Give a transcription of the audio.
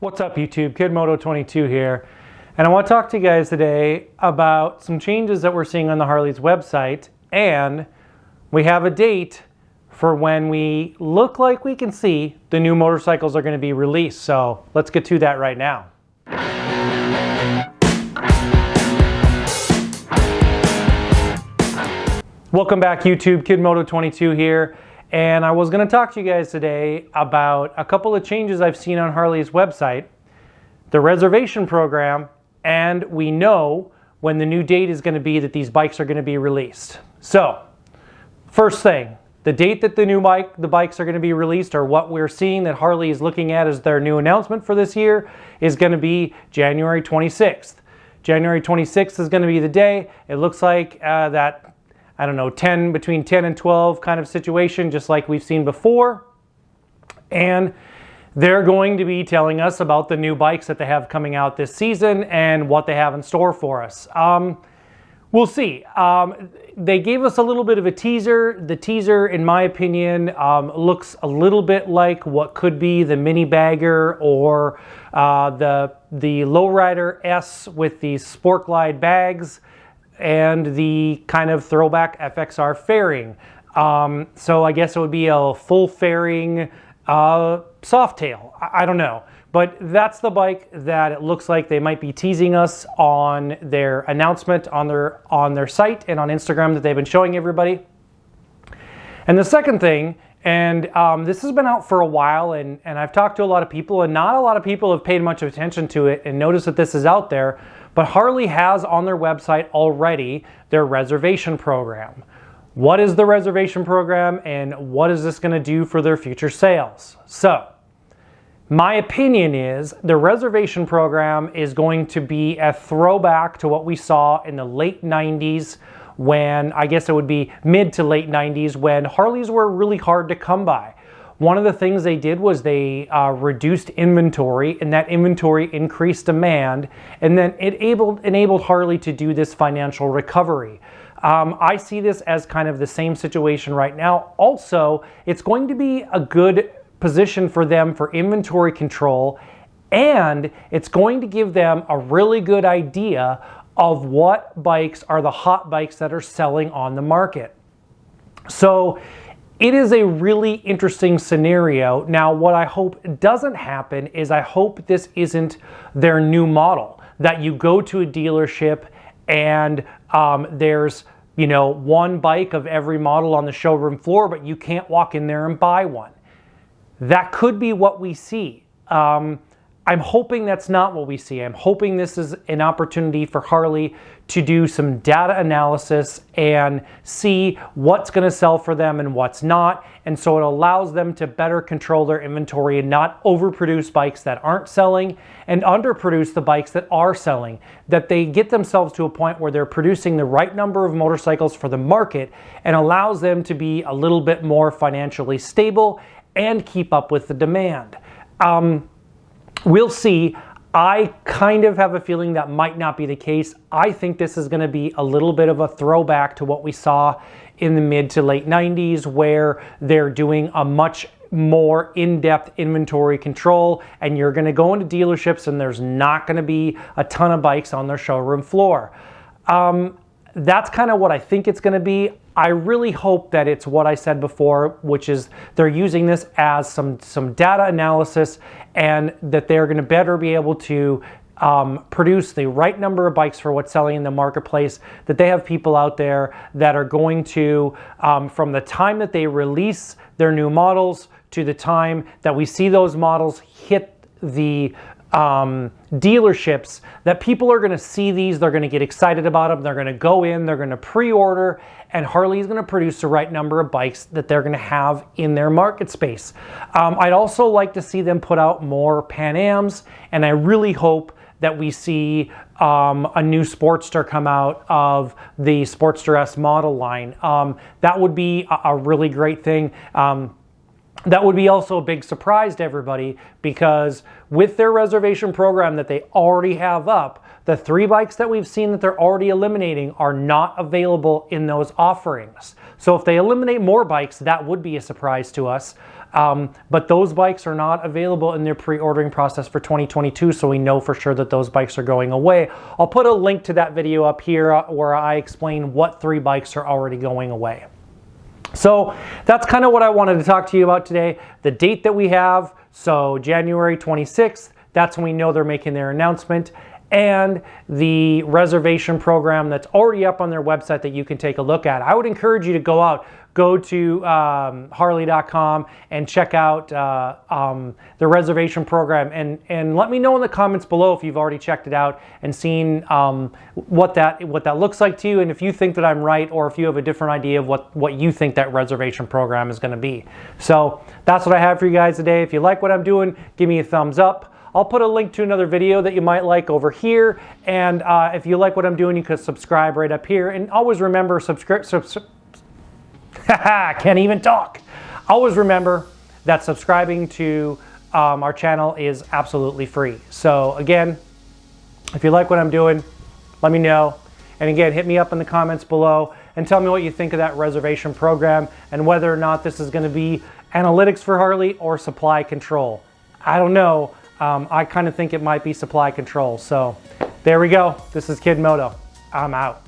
What's up YouTube, KidMoto22 here, and I want to talk to you guys today about some changes that we're seeing on the Harley's website, and we have a date for when we look like we can see the new motorcycles are going to be released. So let's get to that right now. Welcome back YouTube, KidMoto22 here. And I was going to talk to you guys today about a couple of changes I've seen on Harley's website, the reservation program, and we know when the new date is going to be that these bikes are going to be released. So, first thing, the date that the bikes are going to be released, or what we're seeing that Harley is looking at as their new announcement for this year, is going to be January 26th. January 26th is going to be the day. It looks like that, I don't know, between 10 and 12 kind of situation, just like we've seen before. And they're going to be telling us about the new bikes that they have coming out this season and what they have in store for us. We'll see. They gave us a little bit of a teaser. The teaser, in my opinion, looks a little bit like what could be the Mini Bagger or the Lowrider S with the Sport Glide bags and the kind of throwback FXR fairing. So I guess it would be a full fairing Softail. I don't know. But that's the bike that it looks like they might be teasing us on their announcement on their site and on Instagram that they've been showing everybody. And the second thing, and this has been out for a while, and I've talked to a lot of people, and not a lot of people have paid much attention to it and noticed that this is out there, but Harley has on their website already their reservation program. What is the reservation program, and what is this going to do for their future sales? So, my opinion is the reservation program is going to be a throwback to what we saw in the late 90s when, I guess it would be mid to late 90s, when Harleys were really hard to come by. One of the things they did was they reduced inventory, and that inventory increased demand, and then it enabled Harley to do this financial recovery. I see this as kind of the same situation right now. Also, it's going to be a good position for them for inventory control, and it's going to give them a really good idea of what bikes are the hot bikes that are selling on the market. So it is a really interesting scenario. Now, what I hope doesn't happen is I hope this isn't their new model, that you go to a dealership and there's, you know, one bike of every model on the showroom floor, but you can't walk in there and buy one. That could be what we see. I'm hoping that's not what we see. I'm hoping this is an opportunity for Harley to do some data analysis and see what's going to sell for them and what's not. And so it allows them to better control their inventory and not overproduce bikes that aren't selling and underproduce the bikes that are selling. That they get themselves to a point where they're producing the right number of motorcycles for the market and allows them to be a little bit more financially stable and keep up with the demand. We'll see. I kind of have a feeling that might not be the case. I think this is going to be a little bit of a throwback to what we saw in the mid to late 90s, where they're doing a much more in-depth inventory control, and you're going to go into dealerships and there's not going to be a ton of bikes on their showroom floor. That's kind of what I think it's going to be. I really hope that it's what I said before, which is they're using this as some data analysis, and that they're going to better be able to produce the right number of bikes for what's selling in the marketplace, that they have people out there that are going to, from the time that they release their new models to the time that we see those models hit the dealerships, that people are going to see these, they're going to get excited about them, they're going to go in, they're going to pre-order, and Harley's going to produce the right number of bikes that they're going to have in their market space. I'd also like to see them put out more Pan AMs, and I really hope that we see a new Sportster come out of the Sportster S model line. That would be a really great thing. That would be also a big surprise to everybody, because with their reservation program that they already have up, the 3 bikes that we've seen that they're already eliminating are not available in those offerings. So if they eliminate more bikes, that would be a surprise to us. But those bikes are not available in their pre-ordering process for 2022, so we know for sure that those bikes are going away. I'll put a link to that video up here where I explain what 3 bikes are already going away. So that's kind of what I wanted to talk to you about today. The date that we have, so January 26th, that's when we know they're making their announcement, and the reservation program that's already up on their website that you can take a look at. I would encourage you to go to Harley.com and check out the reservation program, and let me know in the comments below if you've already checked it out and seen what that looks like to you, and if you think that I'm right, or if you have a different idea of what you think that reservation program is going to be. So that's what I have for you guys today. If you like what I'm doing, give me a thumbs up. I'll put a link to another video that you might like over here, and if you like what I'm doing, you can subscribe right up here. And always remember, can't even talk. Always remember that subscribing to our channel is absolutely free. So again, if you like what I'm doing, let me know. And again, hit me up in the comments below and tell me what you think of that reservation program and whether or not this is going to be analytics for Harley or supply control. I don't know. I kind of think it might be supply control. So there we go. This is Kid Moto. I'm out.